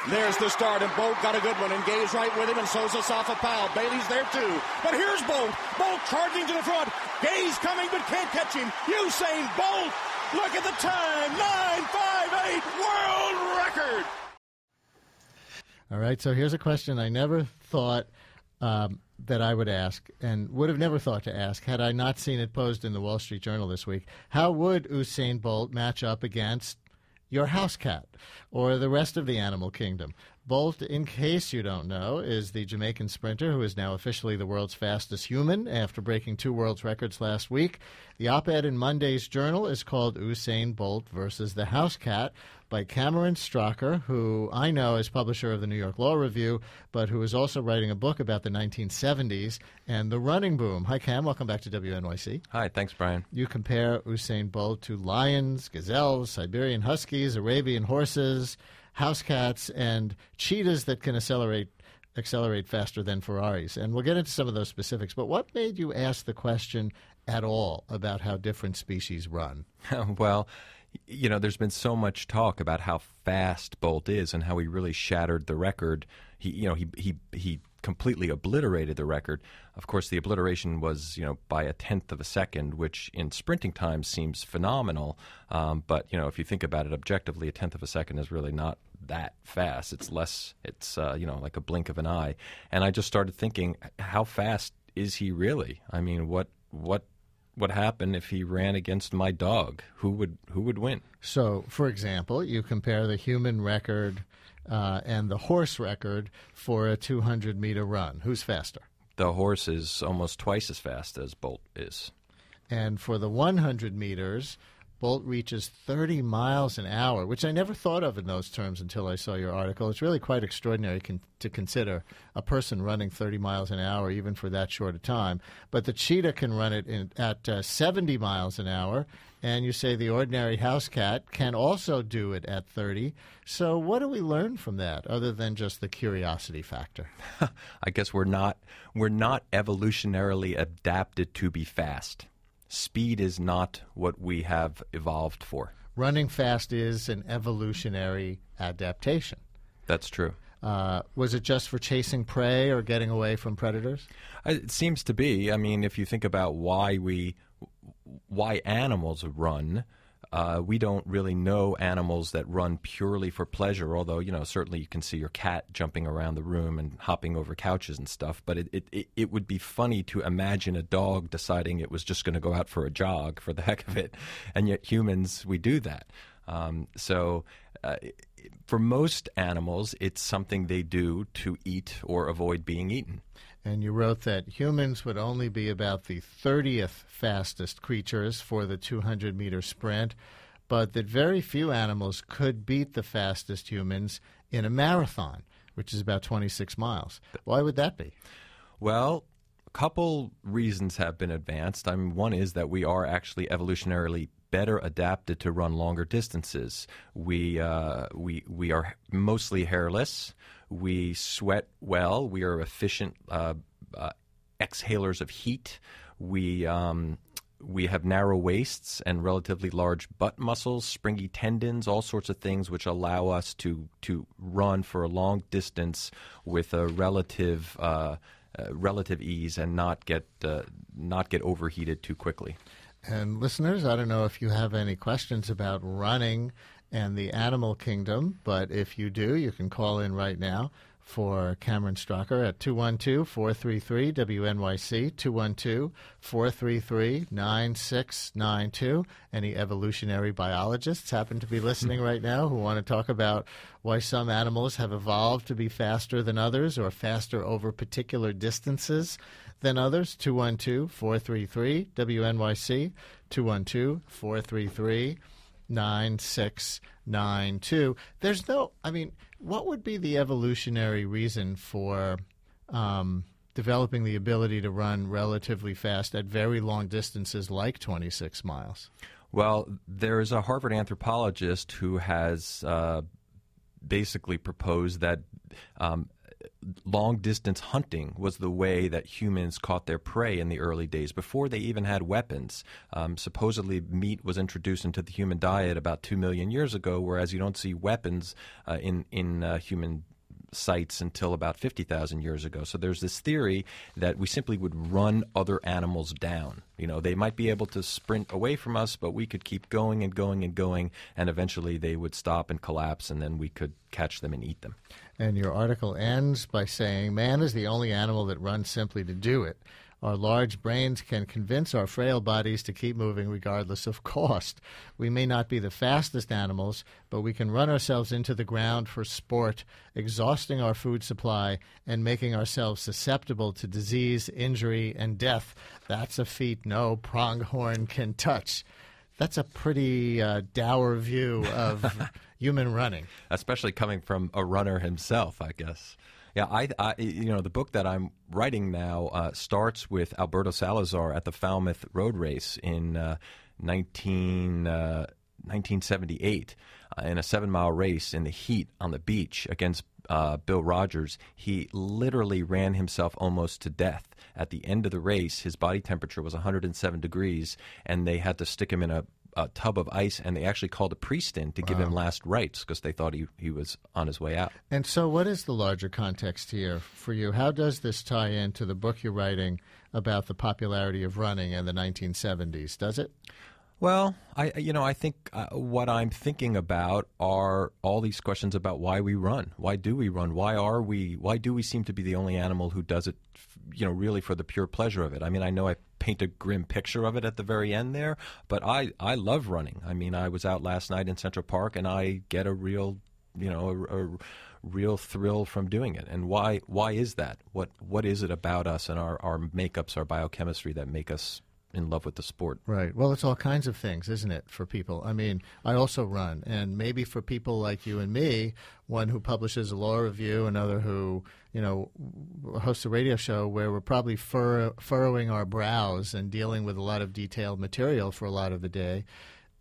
There's the start, and Bolt got a good one, and Gay's right with him, and so's Asafa Powell. Bailey's there, too. But here's Bolt. Bolt charging to the front. Gay's coming, but can't catch him. Usain Bolt, look at the time, 9:58, world record. All right, so here's a question I never thought that I would ask, and would have never thought to ask had I not seen it posed in the Wall Street Journal this week. How would Usain Bolt match up against your house cat or the rest of the animal kingdom? Bolt, in case you don't know, is the Jamaican sprinter who is now officially the world's fastest human after breaking 2 world records last week. The op-ed in Monday's Journal is called Usain Bolt versus the House Cat by Cameron Stracher, who I know is publisher of the New York Law Review, but who is also writing a book about the 1970s and the running boom. Hi, Cam. Welcome back to WNYC. Hi. Thanks, Brian. You compare Usain Bolt to lions, gazelles, Siberian huskies, Arabian horses, house cats, and cheetahs that can accelerate faster than Ferraris. And we'll get into some of those specifics. But what made you ask the question at all about how different species run? Well, you know, there's been so much talk about how fast Bolt is and how he really shattered the record. He completely obliterated the record. Of course, the obliteration was, by 1/10 of a second, which in sprinting time seems phenomenal. But, if you think about it objectively, 1/10 of a second is really not that fast. It's less, like a blink of an eye. And I just started thinking, how fast is he really? I mean, what happened if he ran against my dog? Who would win? So, for example, you compare the human record and the horse record for a 200-meter run. Who's faster? The horse is almost twice as fast as Bolt is. And for the 100 meters, Bolt reaches 30 miles an hour, which I never thought of in those terms until I saw your article. It's really quite extraordinary to consider a person running 30 miles an hour, even for that short a time. But the cheetah can run it at 70 miles an hour, and you say the ordinary house cat can also do it at 30. So what do we learn from that, other than just the curiosity factor? I guess we're not evolutionarily adapted to be fast. Speed is not what we have evolved for. Running fast is an evolutionary adaptation. That's true. Was it just for chasing prey or getting away from predators? It seems to be. I mean, if you think about why animals run, we don't really know animals that run purely for pleasure, although, certainly you can see your cat jumping around the room and hopping over couches and stuff. But it would be funny to imagine a dog deciding it was just going to go out for a jog for the heck of it. And yet humans, we do that. For most animals, it's something they do to eat or avoid being eaten. And you wrote that humans would only be about the 30th fastest creatures for the 200-meter sprint, but that very few animals could beat the fastest humans in a marathon, which is about 26 miles. Why would that be? Well, a couple reasons have been advanced. I mean, one is that we are actually evolutionarily better adapted to run longer distances. We are mostly hairless. We sweat well. We are efficient exhalers of heat. We have narrow waists and relatively large butt muscles, springy tendons, all sorts of things which allow us to run for a long distance with a relative ease and not get overheated too quickly. And listeners, I don't know if you have any questions about running and the animal kingdom, but if you do, you can call in right now for Cameron Stracher at 212-433-WNYC, 212-433-9692. Any evolutionary biologists happen to be listening right now who want to talk about why some animals have evolved to be faster than others or faster over particular distances than others? 212-433-WNYC, 212-433-9692. There's no, what would be the evolutionary reason for developing the ability to run relatively fast at very long distances like 26 miles? Well, there is a Harvard anthropologist who has basically proposed that long-distance hunting was the way that humans caught their prey in the early days, before they even had weapons. Supposedly, meat was introduced into the human diet about 2 million years ago, whereas you don't see weapons in human sites until about 50,000 years ago. So there's this theory that we simply would run other animals down. They might be able to sprint away from us, but we could keep going and going and going, and eventually they would stop and collapse, and then we could catch them and eat them. And your article ends by saying, man is the only animal that runs simply to do it. Our large brains can convince our frail bodies to keep moving regardless of cost. We may not be the fastest animals, but we can run ourselves into the ground for sport, exhausting our food supply and making ourselves susceptible to disease, injury, and death. That's a feat no pronghorn can touch. That's a pretty dour view of human running. Especially coming from a runner himself, I guess. Yeah, I the book that I'm writing now starts with Alberto Salazar at the Falmouth Road Race in 1978 in a 7-mile race in the heat on the beach against Bill Rogers. He literally ran himself almost to death. At the end of the race, his body temperature was 107 degrees, and they had to stick him in a tub of ice, and they actually called a priest in to give him last rites because they thought he was on his way out. And so what is the larger context here for you? How does this tie into the book you're writing about the popularity of running in the 1970s? Does it? Well, I think what I'm thinking about are all these questions about why we run. Why do we run? Why do we seem to be the only animal who does it, really for the pure pleasure of it? I mean, I know I paint a grim picture of it at the very end there, but I love running. I mean, I was out last night in Central Park, and I get a real, a real thrill from doing it. And why is that? What is it about us and our makeups, our biochemistry that make us in love with the sport? Right. Well, it's all kinds of things, isn't it, for people? I mean, I also run, and maybe for people like you and me, one who publishes a law review, another who, hosts a radio show where we're probably furrowing our brows and dealing with a lot of detailed material for a lot of the day.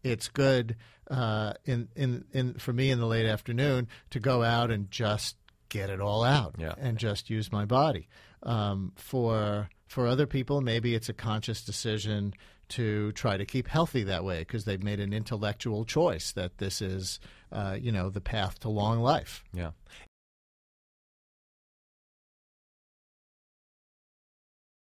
It's good for me in the late afternoon to go out and just get it all out and just use my body. For other people, maybe it's a conscious decision to try to keep healthy that way because they've made an intellectual choice that this is, the path to long life. Yeah.